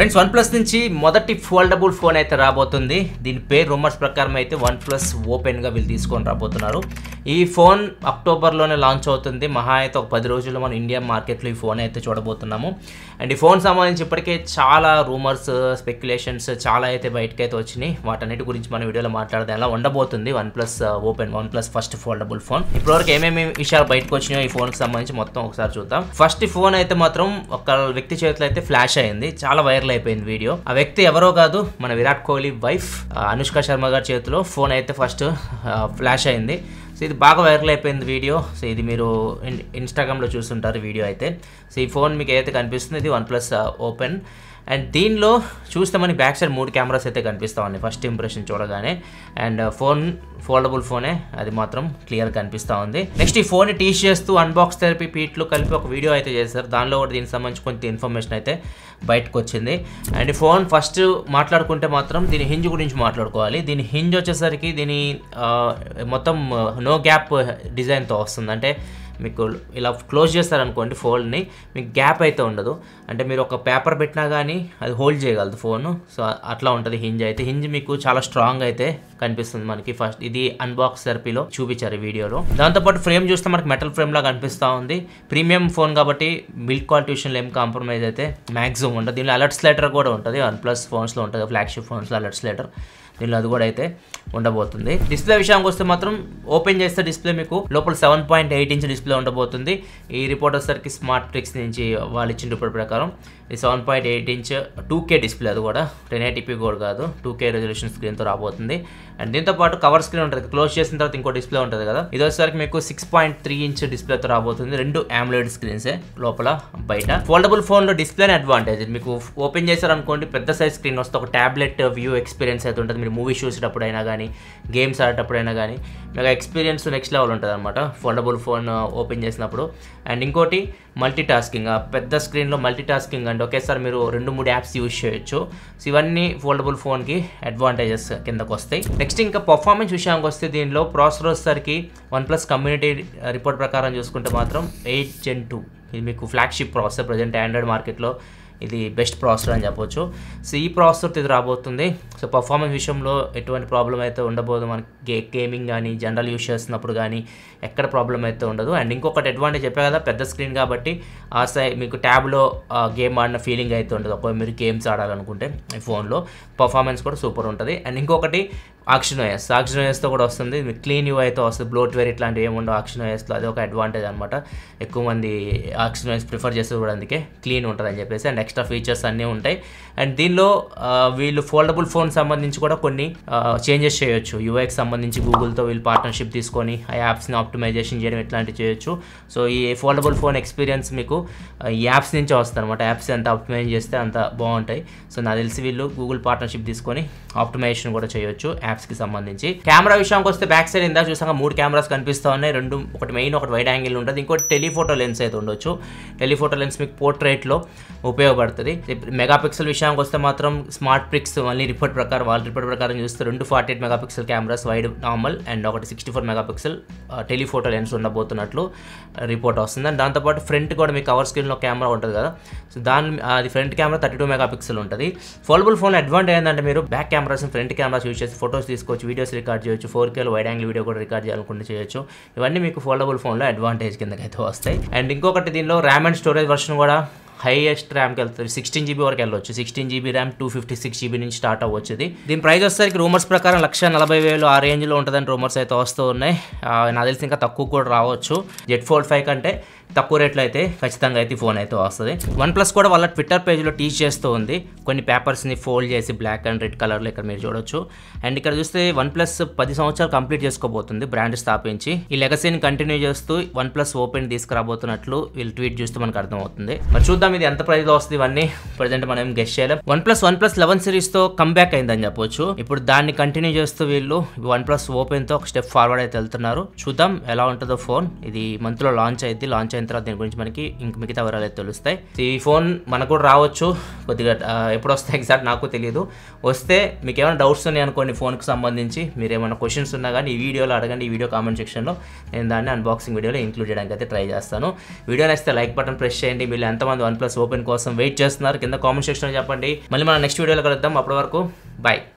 Friends OnePlus నుంచి మొదటి foldable phone అయితే రాబోతుంది. దీని పేరు రూమర్స్ ప్రకారం అయితే OnePlus ఓపెన్ గా వీళ్ళు తీసుకొని రాబోతున్నారు. ఈ ఫోన్ అక్టోబర్లోనే లాంచ్ అవుతుంది. మహా అయితే ఒక 10 రోజుల్లో మనం ఇండియా మార్కెట్లో ఈ ఫోన్ అయితే చూడబోతున్నాము. అండ్ ఈ ఫోన్ సంబంధించి ఇప్పటికే చాలా రూమర్స్, స్పెక్యులేషన్స్ చాలా అయితే బయటకైతే వచ్చినాయి. వాటన్నిటి గురించి మన వీడియోలో మాట్లాడదాం. ఎలా ఉండబోతుంది OnePlus open, OnePlus first foldable phone. ఇప్పటివరకు ఏమేమి విషయాలు బయటకు వచ్చినాయో ఈ ఫోన్కి సంబంధించి మొత్తం ఒకసారి చూద్దాం. ఫస్ట్ ఫోన్ అయితే మాత్రం ఒక వ్యక్తి చేతిలో అయితే ఫ్లాష్ అయింది. చాలా వైరల్ అయిపోయింది వీడియో. ఆ వ్యక్తి ఎవరో కాదు, మన విరాట్ కోహ్లీ వైఫ్ అనుష్క శర్మ గారి చేతిలో ఫోన్ అయితే ఫస్ట్ ఫ్లాష్ అయింది. సో ఇది బాగా వైరల్ అయిపోయింది వీడియో. సో ఇది మీరు ఇన్స్టాగ్రామ్లో చూస్తుంటారు వీడియో అయితే. సో ఈ ఫోన్ మీకు ఏదైతే కనిపిస్తుంది ఇది OnePlus ఓపెన్. అండ్ దీనిలో చూస్తే మనకి బ్యాక్ సైడ్ 3 కెమెరాస్ అయితే కనిపిస్తూ ఉన్నాయి ఫస్ట్ ఇంప్రెషన్ చూడగానే. అండ్ ఫోన్ ఫోల్డబుల్ ఫోనే, అది మాత్రం క్లియర్ కనిపిస్తూ ఉంది. నెక్స్ట్ ఈ ఫోన్ టీచ్ చేస్తూ అన్బాక్స్ థెరపీ పీట్లు కలిపి ఒక వీడియో అయితే చేశారు. దానిలో కూడా దీనికి సంబంధించి కొంత ఇన్ఫర్మేషన్ అయితే బయటకు వచ్చింది. అండ్ ఈ ఫోన్ ఫస్ట్ మాట్లాడుకుంటే మాత్రం దీని హింజ్ గురించి మాట్లాడుకోవాలి. దీని హింజ్ వచ్చేసరికి దీని మొత్తం నో గ్యాప్ డిజైన్తో వస్తుంది. అంటే మీకు ఇలా క్లోజ్ చేస్తారనుకోండి ఫోల్డ్ని, మీకు గ్యాప్ అయితే ఉండదు. అంటే మీరు ఒక పేపర్ పెట్టినా కానీ అది హోల్డ్ చేయగలదు ఫోను. సో అట్లా ఉంటుంది హింజ్ అయితే. హింజ్ మీకు చాలా స్ట్రాంగ్ అయితే కనిపిస్తుంది మనకి. ఫస్ట్ ఇది అన్బాక్స్ థెరపీలో చూపించారు ఈ వీడియోలో. దాంతోపాటు ఫ్రేమ్ చూస్తే మనకి మెటల్ ఫ్రేమ్ లాగా కనిపిస్తూ ఉంది. ప్రీమియం ఫోన్ కాబట్టి బిల్డ్ క్వాలిటీ విషయంలో ఏం కాంప్రమైజ్ అయితే మ్యాక్సిమం ఉంటుంది. దీనిలో అలర్ట్ స్లైడర్ కూడా ఉంటుంది. OnePlus ఫోన్స్లో ఉంటుంది, ఫ్లాగ్షిప్ ఫోన్స్లో అలర్ట్ స్లైడర్. దీనిలో అది కూడా అయితే ఉండబోతుంది. డిస్ప్లే విషయానికి వస్తే మాత్రం ఓపెన్ చేస్తే డిస్ప్లే మీకు లోపల 7.8 ఇంచ్ డిస్ప్లే ఉండబోతుంది. ఈ రిపోర్ట్ వచ్చేసరికి స్మార్ట్ ట్రిక్స్ నుంచి వాళ్ళు ఇచ్చిన రిపోర్ట్ ప్రకారం ఈ 7.8 ఇంచ్ 2K డిస్ప్లే, అది కూడా 1080p కూడా కాదు, 2K రెజల్యూషన్ స్క్రీన్తో రాబోతుంది. అండ్ దీంతో పాటు కవర్ స్క్రీన్ ఉంటుంది. క్లోజ్ చేసిన తర్వాత ఇంకో డిస్ప్లే ఉంటుంది కదా, ఇది వచ్చేసరికి మీకు 6.3 ఇంచ్ డిస్ప్లేతో రాబోతుంది. 2 AMOLED స్క్రీన్సే లోపల బయట. ఫోల్డబుల్ ఫోన్లో డిస్ప్లేనే అడ్వాంటేజ్. మీకు ఓపెన్ చేశారనుకోండి పెద్ద సైజ్ స్క్రీన్ వస్తే ఒక ట్యాబ్లెట్ వ్యూ ఎక్స్పీరియన్స్ అయితే ఉంటుంది. మీరు మూవీ చూసేటప్పుడైనా కానీ, గేమ్స్ ఆడేటప్పుడైనా కానీ మీకు ఎక్స్పీరియన్స్ నెక్స్ట్ లెవెల్ ఉంటుంది అనమాట ఫోల్డబుల్ ఫోన్ ఓపెన్ చేసినప్పుడు. అండ్ ఇంకోటి మల్టీ టాస్కింగ్, పెద్ద స్క్రీన్లో మల్టీ టాస్కింగ్ అంటే ఒకేసారి మీరు 2-3 యాప్స్ యూజ్ చేయొచ్చు. సో ఇవన్నీ ఫోల్డబుల్ ఫోన్కి అడ్వాంటేజెస్ కిందకు వస్తాయి. నెక్స్ట్ ఇంకా పర్ఫార్మెన్స్ విషయానికి వస్తే దీనిలో ప్రాసెసర్ వచ్చేసరికి OnePlus కమ్యూనిటీ రిపోర్ట్ ప్రకారం చూసుకుంటే మాత్రం 8 Gen 2 ఇది మీకు ఫ్లాగ్షిప్ ప్రాసెసర్. ప్రజెంట్ ఆండ్రాయిడ్ మార్కెట్లో ఇది బెస్ట్ ప్రాసెసర్ అని చెప్పొచ్చు. సో ఈ ప్రాసెసర్ ఇది రాబోతుంది. సో పర్ఫార్మెన్స్ విషయంలో ఎటువంటి ప్రాబ్లం అయితే ఉండబోదు. మనకి గేమింగ్ కానీ జనరల్ యూజ్ చేస్తున్నప్పుడు కానీ ఎక్కడ ప్రాబ్లం అయితే ఉండదు. అండ్ ఇంకొకటి అడ్వాంటేజ్ చెప్పే కదా, పెద్ద స్క్రీన్ కాబట్టి ఆ మీకు ట్యాబ్లో గేమ్ ఆడిన ఫీలింగ్ అయితే ఉండదు. ఒకవేళ మీరు గేమ్స్ ఆడాలనుకుంటే ఈ ఫోన్లో పర్ఫార్మెన్స్ కూడా సూపర్ ఉంటుంది. అండ్ ఇంకొకటి ఆక్షన్ ఓఎస్తో కూడా వస్తుంది. మీకు క్లీన్ యూఐ అయితే వస్తుంది. బ్లోట్వేర్ ఇట్లాంటివి ఏముండవు ఆక్షన్ ఓఎస్లో. అది ఒక అడ్వాంటేజ్ అనమాట. ఎక్కువ మంది ఆక్షన్ ఓఎస్ ప్రిఫర్ చేస్తే కూడా అందుకే క్లీన్ ఉంటుంది అని చెప్పేసి. అండ్ ఎక్స్ట్రా ఫీచర్స్ అన్నీ ఉంటాయి. అండ్ దీనిలో వీళ్ళు ఫోల్డబుల్ ఫోన్ సంబంధించి కూడా కొన్ని చేంజెస్ చేయొచ్చు. యూఐకి సంబంధించి గూగుల్తో వీళ్ళు పార్ట్నర్షిప్ తీసుకొని ఆ యాప్స్ని ఆప్టిమైజేషన్ చేయడం ఇట్లాంటివి చేయొచ్చు. సో ఈ ఫోల్డబుల్ ఫోన్ ఎక్స్పీరియన్స్ మీకు ఈ యాప్స్ నుంచే వస్తుంది అనమాట. యాప్స్ ఎంత ఆప్టిమైజ్ చేస్తే అంత బాగుంటాయి. సో నాకు తెలిసి వీళ్ళు గూగుల్ పార్ట్నర్షిప్ తీసుకొని ఆప్టిమైజేషన్ కూడా చేయొచ్చు యాప్స్కి సంబంధించి. కెమెరా విషయానికి వస్తే బ్యాక్ సైడ్ ఇందాక చూసాక 3 కెమెరాస్ కనిపిస్తూ ఉన్నాయి. ఒకటి మెయిన్, ఒకటి వైడ్ యాంగిల్ ఉంటుంది. ఇంకోటి టెలిఫోటో లెన్స్ అయితే ఉండొచ్చు. టెలిఫోటో లెన్స్ మీకు పోర్ట్రేట్లో ఉపయోగపడుతుంది. మెగాపిక్సెల్ విషయానికి వస్తే మాత్రం స్మార్ట్ పిక్స్ మళ్ళీ వాళ్ళ రిపోర్ట్ ప్రకారం చూస్తే 2 48 megapixel cameras wide normal and ఒకటి 64 మెగాపిక్సెల్ టెలిఫోటో లెన్స్ ఉండబోతున్నట్లు రిపోర్ట్ వస్తుంది. అండ్ దాంతోపాటు ఫ్రంట్ కూడా మీకు కవర్ స్క్రీన్లో కెమెరా ఉంటుంది కదా, సో అది ఫ్రంట్ కెమెరా 32 మెగాపిక్సెల్ ఉంటుంది. ఫోల్డబుల్ ఫోన్ అడ్వాంటేజ్ ఏంటంటే మీరు back cameras front cameras use చేసి ఫోటోస్ తీసుకోవచ్చు, వీడియోస్ రికార్డ్ చేయొచ్చు, 4K వైడ్ యాంగిల్ వీడియో కూడా రికార్డ్ చేయాలనుకుంటే చేయొచ్చు. ఇవన్నీ మీకు ఫోల్డబుల్ ఫోన్లో అడ్వాంటేజ్ కిందకైతే వస్తాయి. అండ్ ఇంకొకటి దీనిలో ర్యామ్ అండ్ స్టోరేజ్ వర్షన్ కూడా హైయెస్ట్ ర్యామ్కి వెళ్తుంది. 16 GB వరకు వెళ్ళవచ్చు. 16 GB ర్యామ్ 256 GB నుంచి స్టార్ట్ అవ్వచ్చు. దీని ప్రైస్ వచ్చేసరికి రూమర్స్ ప్రకారం 1,40,000 ఆ రేంజ్లో ఉంటుందని రూమర్స్ అయితే వస్తూ ఉన్నాయి. నాకు తెలిసి ఇంకా తక్కువ కూడా రావచ్చు. Z Fold 5 కంటే తక్కువ రేట్లో అయితే ఖచ్చితంగా అయితే ఫోన్ అయితే వస్తుంది. OnePlus కూడా వాళ్ళ ట్విట్టర్ పేజ్లో టీచ్ చేస్తూ ఉంది. కొన్ని పేపర్స్ని ఫోల్డ్ చేసి బ్లాక్ అండ్ రెడ్ కలర్లో ఇక్కడ మీరు చూడొచ్చు. అండ్ ఇక్కడ చూస్తే OnePlus 10 సంవత్సరాలు కంప్లీట్ చేసుకోబోతుంది బ్రాండ్ స్థాపించి. ఈ లెగసీని కంటిన్యూ చేస్తూ OnePlus ఓపెన్ తీసుకురాబోతున్నట్లు వీళ్ళు ట్వీట్ చూస్తూ మనకు అర్థమవుతుంది. మరి చూద్దాం ఇది ఎంత ప్రైస్లో వస్తుంది. ఇవన్నీ ప్రజెంట్ మనం గెస్ చేయలేం. OnePlus 11 సిరీస్తో కంబ్యాక్ అయిందని చెప్పొచ్చు. ఇప్పుడు దాన్ని కంటిన్యూ చేస్తూ వీళ్ళు OnePlus ఓపెన్తో ఒక స్టెప్ ఫార్వర్డ్ అయితే వెళ్తున్నారు. చూద్దాం ఎలా ఉంటుందో ఫోన్. ఇది మంత్లో లాంచ్ అయింది. లాంచ్ అయిన అయిన తర్వాత దీని గురించి మనకి ఇంక మిగతా వివరాలు అయితే తెలుస్తాయి. ఈ ఫోన్ మనకు కూడా రావచ్చు, కొద్దిగా ఎప్పుడు వస్తాయి ఎగ్జాక్ట్ నాకు తెలియదు. వస్తే మీకు ఏమైనా డౌట్స్ ఉన్నాయి అనుకోండి ఫోన్కి సంబంధించి, మీరు ఏమైనా క్వశ్చన్స్ ఉన్నా కానీ ఈ వీడియోలో అడగండి, ఈ వీడియో కామెంట్ సెక్షన్లో నేను దాన్ని అన్బాక్సింగ్ వీడియోలో ఇంక్లూడ్ చేయడానికి అయితే ట్రై చేస్తాను. వీడియో నచ్చితే లైక్ బటన్ ప్రెస్ చేయండి. మీరు ఎంతమంది OnePlus ఓపెన్ కోసం వెయిట్ చేస్తున్నారు కింద కామెంట్ సెక్షన్లో చెప్పండి. మళ్ళీ మనం నెక్స్ట్ వీడియోలో కలుద్దాం. అప్పటి వరకు బాయ్.